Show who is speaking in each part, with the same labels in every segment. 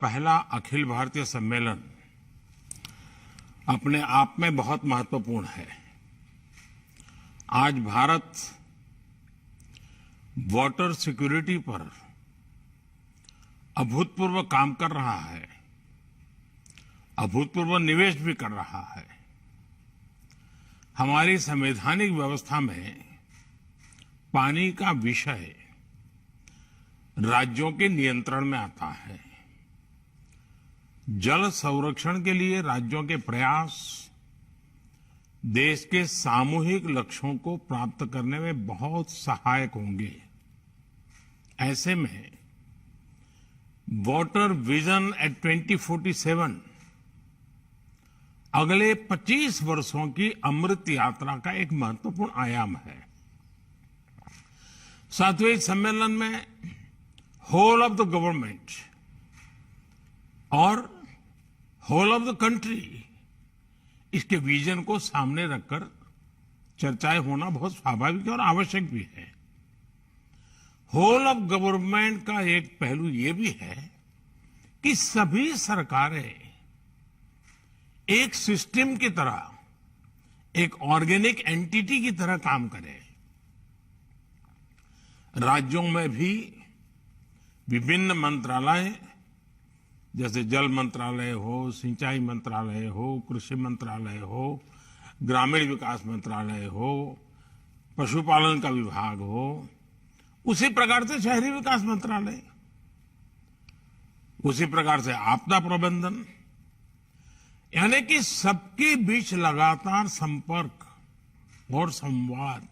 Speaker 1: पहला अखिल भारतीय सम्मेलन अपने आप में बहुत महत्वपूर्ण है। आज भारत वाटर सिक्योरिटी पर अभूतपूर्व काम कर रहा है, अभूतपूर्व निवेश भी कर रहा है। हमारी संवैधानिक व्यवस्था में पानी का विषय राज्यों के नियंत्रण में आता है। जल संरक्षण के लिए राज्यों के प्रयास देश के सामूहिक लक्ष्यों को प्राप्त करने में बहुत सहायक होंगे। ऐसे में वाटर विजन एट 2047 अगले 25 वर्षों की अमृत यात्रा का एक महत्वपूर्ण आयाम है। सातवें सम्मेलन में होल ऑफ द गवर्नमेंट और होल ऑफ द कंट्री इसके विजन को सामने रखकर चर्चाएं होना बहुत स्वाभाविक और आवश्यक भी है। होल ऑफ गवर्नमेंट का एक पहलू ये भी है कि सभी सरकारें एक सिस्टम की तरह, एक ऑर्गेनिक एंटिटी की तरह काम करें। राज्यों में भी विभिन्न मंत्रालय जैसे जल मंत्रालय हो, सिंचाई मंत्रालय हो, कृषि मंत्रालय हो, ग्रामीण विकास मंत्रालय हो, पशुपालन का विभाग हो, उसी प्रकार से शहरी विकास मंत्रालय, उसी प्रकार से आपदा प्रबंधन, यानी कि सबके बीच लगातार संपर्क और संवाद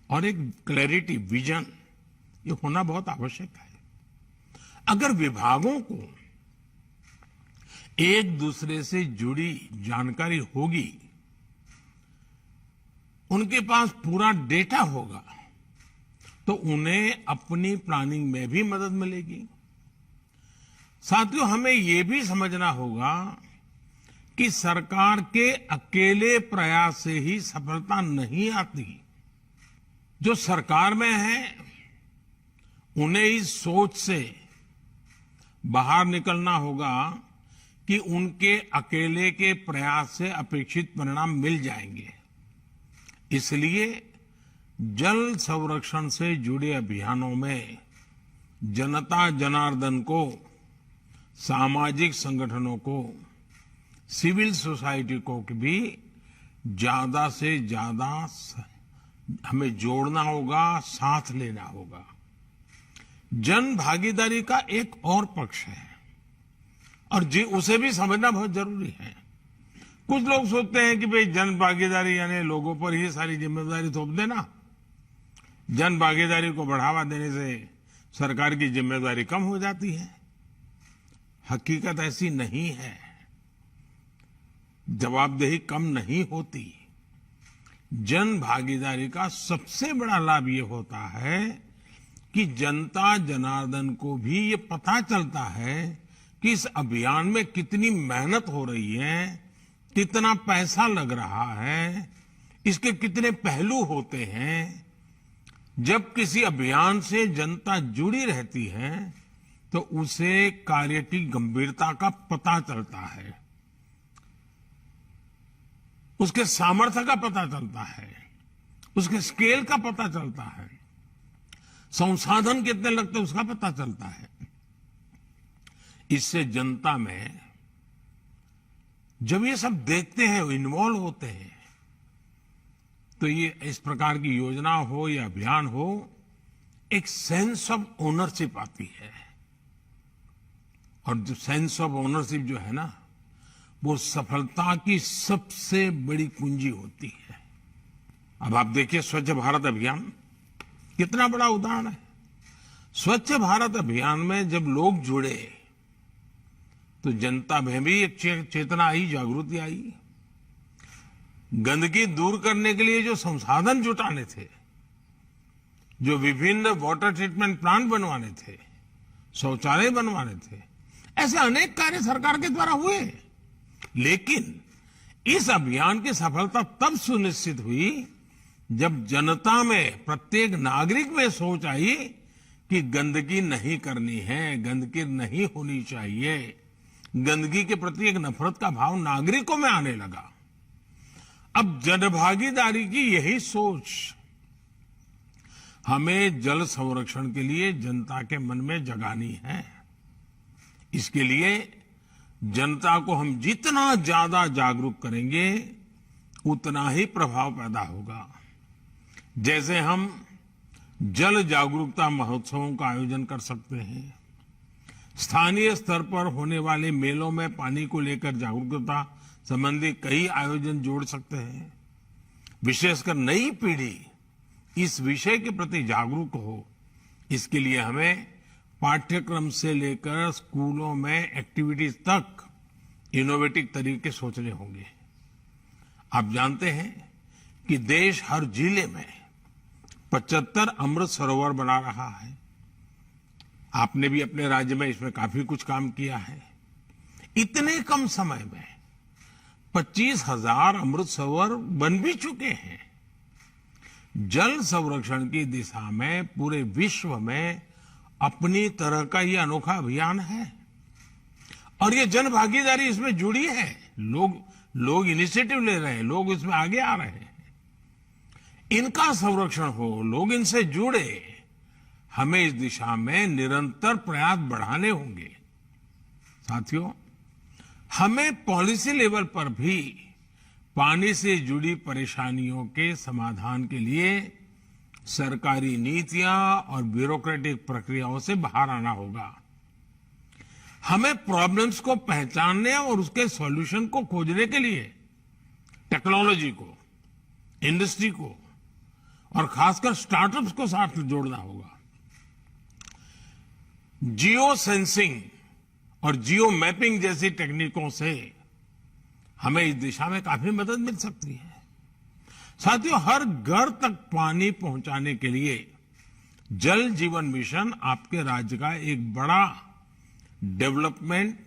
Speaker 1: और एक क्लैरिटी, विजन, ये होना बहुत आवश्यक है। अगर विभागों को एक दूसरे से जुड़ी जानकारी होगी, उनके पास पूरा डेटा होगा, तो उन्हें अपनी प्लानिंग में भी मदद मिलेगी। साथियों, हमें यह भी समझना होगा कि सरकार के अकेले प्रयास से ही सफलता नहीं आती। जो सरकार में है उन्हें इस सोच से बाहर निकलना होगा कि उनके अकेले के प्रयास से अपेक्षित परिणाम मिल जाएंगे। इसलिए जल संरक्षण से जुड़े अभियानों में जनता जनार्दन को, सामाजिक संगठनों को, सिविल सोसाइटी को भी ज्यादा से ज्यादा हमें जोड़ना होगा, साथ लेना होगा। जन भागीदारी का एक और पक्ष है और उसे भी समझना बहुत जरूरी है। कुछ लोग सोचते हैं कि भाई जन भागीदारी यानी लोगों पर ही सारी जिम्मेदारी थोप देना, जन भागीदारी को बढ़ावा देने से सरकार की जिम्मेदारी कम हो जाती है। हकीकत ऐसी नहीं है, जवाबदेही कम नहीं होती। जन भागीदारी का सबसे बड़ा लाभ ये होता है कि जनता जनार्दन को भी ये पता चलता है कि इस अभियान में कितनी मेहनत हो रही है, कितना पैसा लग रहा है, इसके कितने पहलू होते हैं। जब किसी अभियान से जनता जुड़ी रहती है तो उसे कार्य की गंभीरता का पता चलता है, उसके सामर्थ्य का पता चलता है, उसके स्केल का पता चलता है, संसाधन कितने लगते हैं उसका पता चलता है। इससे जनता में जब ये सब देखते हैं, इन्वॉल्व होते हैं, तो ये इस प्रकार की योजना हो या अभियान हो, एक सेंस ऑफ ओनरशिप आती है। और जो सेंस ऑफ ओनरशिप जो है ना, वो सफलता की सबसे बड़ी कुंजी होती है। अब आप देखिए स्वच्छ भारत अभियान कितना बड़ा उदाहरण है। स्वच्छ भारत अभियान में जब लोग जुड़े तो जनता में भी एक चेतना आई, जागृति आई। गंदगी दूर करने के लिए जो संसाधन जुटाने थे, जो विभिन्न वाटर ट्रीटमेंट प्लांट बनवाने थे, शौचालय बनवाने थे, ऐसे अनेक कार्य सरकार के द्वारा हुए। लेकिन इस अभियान की सफलता तब सुनिश्चित हुई जब जनता में, प्रत्येक नागरिक में सोच आई कि गंदगी नहीं करनी है, गंदगी नहीं होनी चाहिए, गंदगी के प्रति एक नफरत का भाव नागरिकों में आने लगा। अब जनभागीदारी की यही सोच हमें जल संरक्षण के लिए जनता के मन में जगानी है। इसके लिए जनता को हम जितना ज्यादा जागरूक करेंगे उतना ही प्रभाव पैदा होगा। जैसे हम जल जागरूकता महोत्सवों का आयोजन कर सकते हैं, स्थानीय स्तर पर होने वाले मेलों में पानी को लेकर जागरूकता संबंधी कई आयोजन जोड़ सकते हैं। विशेषकर नई पीढ़ी इस विषय के प्रति जागरूक हो, इसके लिए हमें पाठ्यक्रम से लेकर स्कूलों में एक्टिविटीज तक इनोवेटिव तरीके सोचने होंगे। आप जानते हैं कि देश हर जिले में 75 अमृत सरोवर बना रहा है। आपने भी अपने राज्य में इसमें काफी कुछ काम किया है। इतने कम समय में 25,000 अमृत सरोवर बन भी चुके हैं। जल संरक्षण की दिशा में पूरे विश्व में अपनी तरह का ये अनोखा अभियान है और ये जन भागीदारी इसमें जुड़ी है। लोग इनिशिएटिव ले रहे हैं, लोग इसमें आगे आ रहे हैं। इनका संरक्षण हो, लोग इनसे जुड़े। हमें इस दिशा में निरंतर प्रयास बढ़ाने होंगे। साथियों, हमें पॉलिसी लेवल पर भी पानी से जुड़ी परेशानियों के समाधान के लिए सरकारी नीतियां और ब्यूरोक्रेटिक प्रक्रियाओं से बाहर आना होगा। हमें प्रॉब्लम्स को पहचानने और उसके सॉल्यूशन को खोजने के लिए टेक्नोलॉजी को, इंडस्ट्री को और खासकर स्टार्टअप्स को साथ जोड़ना होगा। जियो सेंसिंग और जियो मैपिंग जैसी टेक्निकों से हमें इस दिशा में काफी मदद मिल सकती है। साथियों, हर घर तक पानी पहुंचाने के लिए जल जीवन मिशन आपके राज्य का एक बड़ा डेवलपमेंट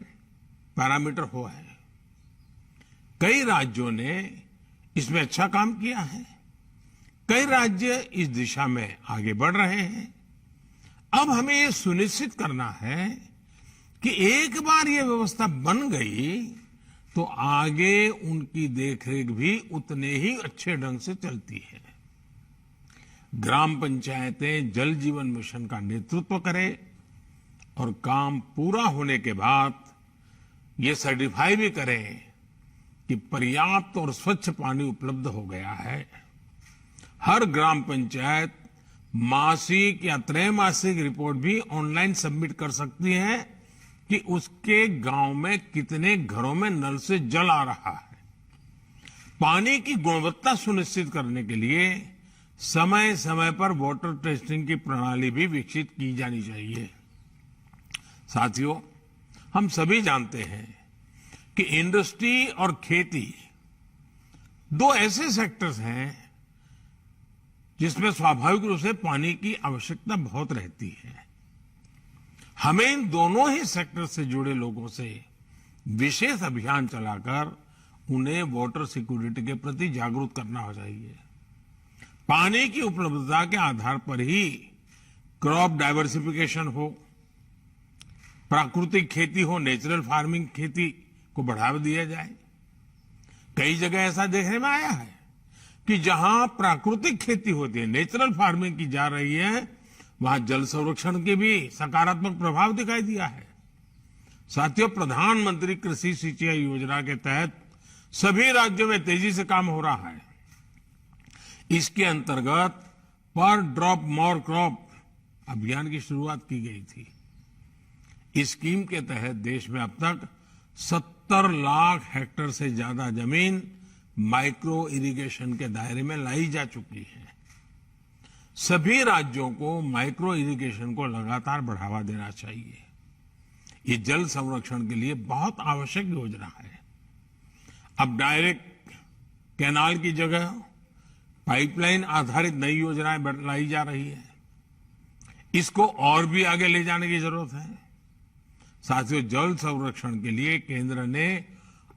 Speaker 1: पैरामीटर हुआ है। कई राज्यों ने इसमें अच्छा काम किया है। कई राज्य इस दिशा में आगे बढ़ रहे हैं। अब हमें ये सुनिश्चित करना है कि एक बार ये व्यवस्था बन गई तो आगे उनकी देखरेख भी उतने ही अच्छे ढंग से चलती है। ग्राम पंचायतें जल जीवन मिशन का नेतृत्व करें और काम पूरा होने के बाद ये सर्टिफाई भी करें कि पर्याप्त और स्वच्छ पानी उपलब्ध हो गया है। हर ग्राम पंचायत मासिक या त्रैमासिक रिपोर्ट भी ऑनलाइन सबमिट कर सकती है कि उसके गांव में कितने घरों में नल से जल आ रहा है। पानी की गुणवत्ता सुनिश्चित करने के लिए समय समय पर वाटर टेस्टिंग की प्रणाली भी विकसित की जानी चाहिए। साथियों, हम सभी जानते हैं कि इंडस्ट्री और खेती दो ऐसे सेक्टर्स हैं जिसमें स्वाभाविक रूप से पानी की आवश्यकता बहुत रहती है। हमें इन दोनों ही सेक्टर से जुड़े लोगों से विशेष अभियान चलाकर उन्हें वाटर सिक्योरिटी के प्रति जागरूक करना हो चाहिए। पानी की उपलब्धता के आधार पर ही क्रॉप डाइवर्सिफिकेशन हो, प्राकृतिक खेती हो, नेचुरल फार्मिंग खेती को बढ़ावा दिया जाए। कई जगह ऐसा देखने में आया है कि जहां प्राकृतिक खेती होती है, नेचुरल फार्मिंग की जा रही है, वहां जल संरक्षण के भी सकारात्मक प्रभाव दिखाई दिया है। साथियों, प्रधानमंत्री कृषि सिंचाई योजना के तहत सभी राज्यों में तेजी से काम हो रहा है। इसके अंतर्गत पर ड्रॉप मोर क्रॉप अभियान की शुरुआत की गई थी। इस स्कीम के तहत देश में अब तक 70 लाख हेक्टेयर से ज्यादा जमीन माइक्रो इरिगेशन के दायरे में लाई जा चुकी है। सभी राज्यों को माइक्रो इरिगेशन को लगातार बढ़ावा देना चाहिए। ये जल संरक्षण के लिए बहुत आवश्यक योजना है। अब डायरेक्ट कैनाल की जगह पाइपलाइन आधारित नई योजनाएं लाई जा रही है। इसको और भी आगे ले जाने की जरूरत है। साथियों, जल संरक्षण के लिए केंद्र ने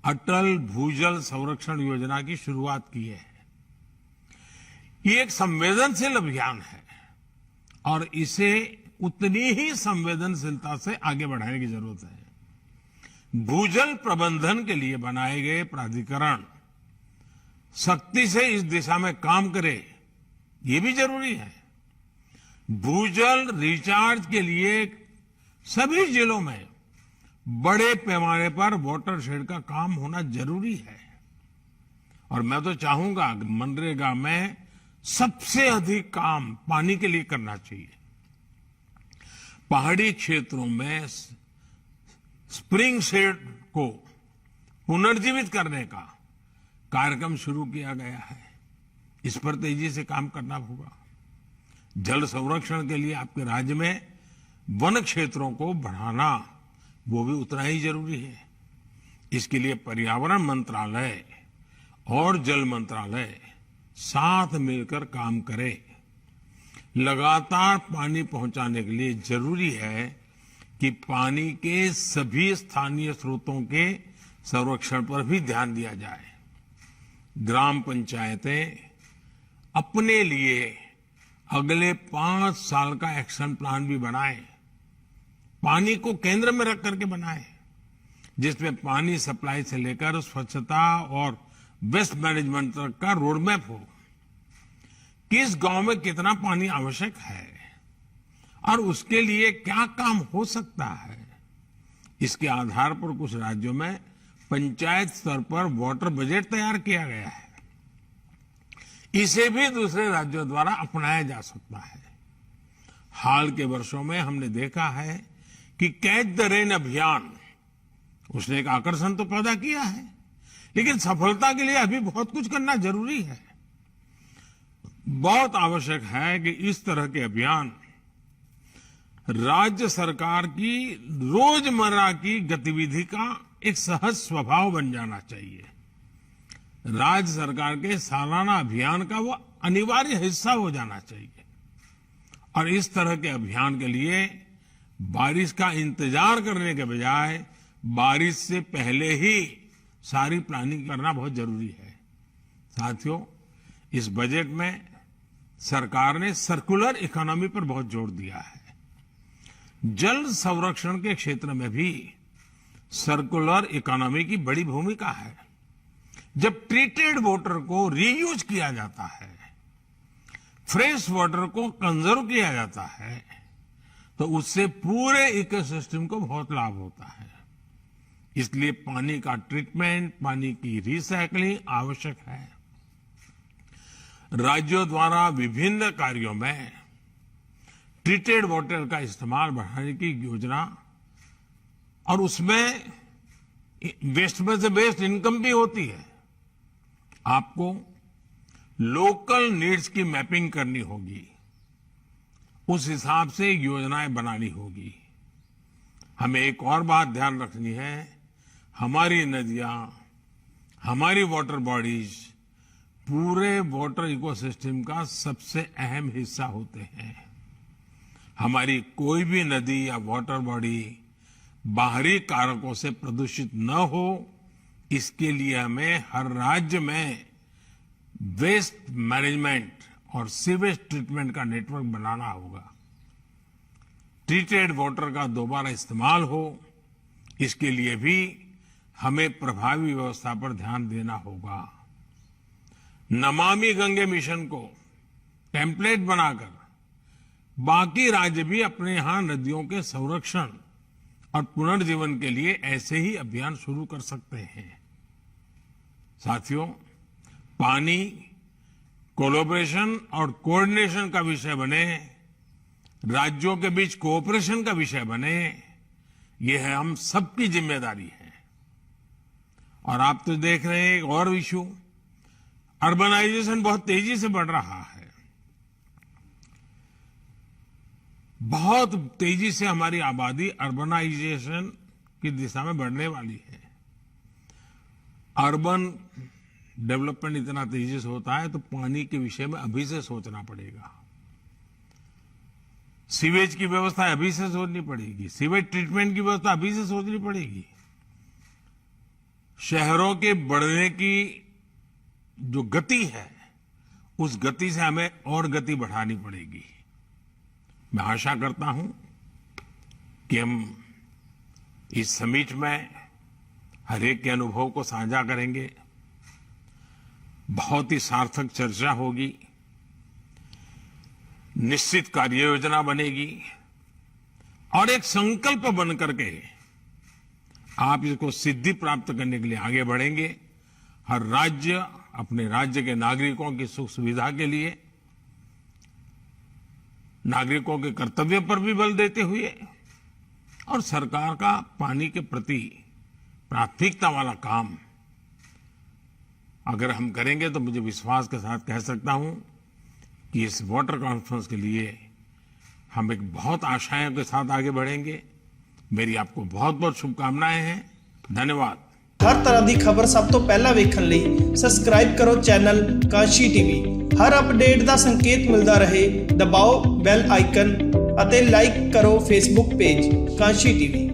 Speaker 1: अटल भूजल संरक्षण योजना की शुरुआत की है। ये एक संवेदनशील अभियान है और इसे उतनी ही संवेदनशीलता से आगे बढ़ाने की जरूरत है। भूजल प्रबंधन के लिए बनाए गए प्राधिकरण सख्ती से इस दिशा में काम करे, ये भी जरूरी है। भूजल रिचार्ज के लिए सभी जिलों में बड़े पैमाने पर वाटरशेड का काम होना जरूरी है। और मैं तो चाहूंगा कि मनरेगा में सबसे अधिक काम पानी के लिए करना चाहिए। पहाड़ी क्षेत्रों में स्प्रिंग सेट को पुनर्जीवित करने का कार्यक्रम शुरू किया गया है। इस पर तेजी से काम करना होगा। जल संरक्षण के लिए आपके राज्य में वन क्षेत्रों को बढ़ाना वो भी उतना ही जरूरी है। इसके लिए पर्यावरण मंत्रालय और जल मंत्रालय साथ मिलकर काम करें। लगातार पानी पहुंचाने के लिए जरूरी है कि पानी के सभी स्थानीय स्रोतों के संरक्षण पर भी ध्यान दिया जाए। ग्राम पंचायतें अपने लिए अगले 5 साल का एक्शन प्लान भी बनाएं। पानी को केंद्र में रख करके बनाएं, जिसमें पानी सप्लाई से लेकर स्वच्छता और वेस्ट मैनेजमेंट तक का रोडमैप हो। किस गांव में कितना पानी आवश्यक है और उसके लिए क्या काम हो सकता है, इसके आधार पर कुछ राज्यों में पंचायत स्तर पर वाटर बजट तैयार किया गया है। इसे भी दूसरे राज्यों द्वारा अपनाया जा सकता है। हाल के वर्षों में हमने देखा है कि कैच द रेन अभियान उसने एक आकर्षण तो पैदा किया है, लेकिन सफलता के लिए अभी बहुत कुछ करना जरूरी है। बहुत आवश्यक है कि इस तरह के अभियान राज्य सरकार की रोजमर्रा की गतिविधि का एक सहज स्वभाव बन जाना चाहिए। राज्य सरकार के सालाना अभियान का वो अनिवार्य हिस्सा हो जाना चाहिए। और इस तरह के अभियान के लिए बारिश का इंतजार करने के बजाय बारिश से पहले ही सारी प्लानिंग करना बहुत जरूरी है। साथियों, इस बजट में सरकार ने सर्कुलर इकोनॉमी पर बहुत जोर दिया है। जल संरक्षण के क्षेत्र में भी सर्कुलर इकोनॉमी की बड़ी भूमिका है। जब ट्रीटेड वाटर को रीयूज किया जाता है, फ्रेश वाटर को कंजर्व किया जाता है, तो उससे पूरे इकोसिस्टम को बहुत लाभ होता है। इसलिए पानी का ट्रीटमेंट, पानी की रिसाइकलिंग आवश्यक है। राज्यों द्वारा विभिन्न कार्यों में ट्रीटेड वाटर का इस्तेमाल बढ़ाने की योजना और उसमें वेस्ट में से बेस्ट इनकम भी होती है। आपको लोकल नीड्स की मैपिंग करनी होगी, उस हिसाब से योजनाएं बनानी होगी। हमें एक और बात ध्यान रखनी है, हमारी नदियां, हमारी वाटर बॉडीज पूरे वाटर इकोसिस्टम का सबसे अहम हिस्सा होते हैं। हमारी कोई भी नदी या वाटर बॉडी बाहरी कारकों से प्रदूषित न हो, इसके लिए हमें हर राज्य में वेस्ट मैनेजमेंट और सीवेज ट्रीटमेंट का नेटवर्क बनाना होगा। ट्रीटेड वाटर का दोबारा इस्तेमाल हो, इसके लिए भी हमें प्रभावी व्यवस्था पर ध्यान देना होगा। नमामि गंगे मिशन को टेम्पलेट बनाकर बाकी राज्य भी अपने यहां नदियों के संरक्षण और पुनर्जीवन के लिए ऐसे ही अभियान शुरू कर सकते हैं। साथियों, पानी कोलैबोरेशन और कोऑर्डिनेशन का विषय बने, राज्यों के बीच कोऑपरेशन का विषय बने, ये है हम सबकी जिम्मेदारी है। और आप तो देख रहे हैं एक और इश्यू, अर्बनाइजेशन बहुत तेजी से बढ़ रहा है। बहुत तेजी से हमारी आबादी अर्बनाइजेशन की दिशा में बढ़ने वाली है। अर्बन डेवलपमेंट इतना तेजी से होता है तो पानी के विषय में अभी से सोचना पड़ेगा। सीवेज की व्यवस्था अभी से सोचनी पड़ेगी, सीवेज ट्रीटमेंट की व्यवस्था अभी से सोचनी पड़ेगी। शहरों के बढ़ने की जो गति है, उस गति से हमें और गति बढ़ानी पड़ेगी। मैं आशा करता हूं कि हम इस समिट में हर एक के अनुभव को साझा करेंगे, बहुत ही सार्थक चर्चा होगी, निश्चित कार्य योजना बनेगी और एक संकल्प बन करके आप इसको सिद्धि प्राप्त करने के लिए आगे बढ़ेंगे। हर राज्य अपने राज्य के नागरिकों की सुख सुविधा के लिए नागरिकों के कर्तव्य पर भी बल देते हुए और सरकार का पानी के प्रति प्राथमिकता वाला काम अगर हम करेंगे तो मुझे विश्वास के साथ कह सकता हूं कि इस वाटर कॉन्फ्रेंस के लिए हम एक बहुत आशाओं के साथ आगे बढ़ेंगे। मेरी आपको बहुत बहुत शुभकामनाएं हैं। धन्यवाद।
Speaker 2: हर तरह की खबर सब तो पहला वेखण लई सबसक्राइब करो चैनल कांशी टीवी। हर अपडेट का संकेत मिलता रहे, दबाओ बैल आइकन अते लाइक करो फेसबुक पेज कांशी टीवी।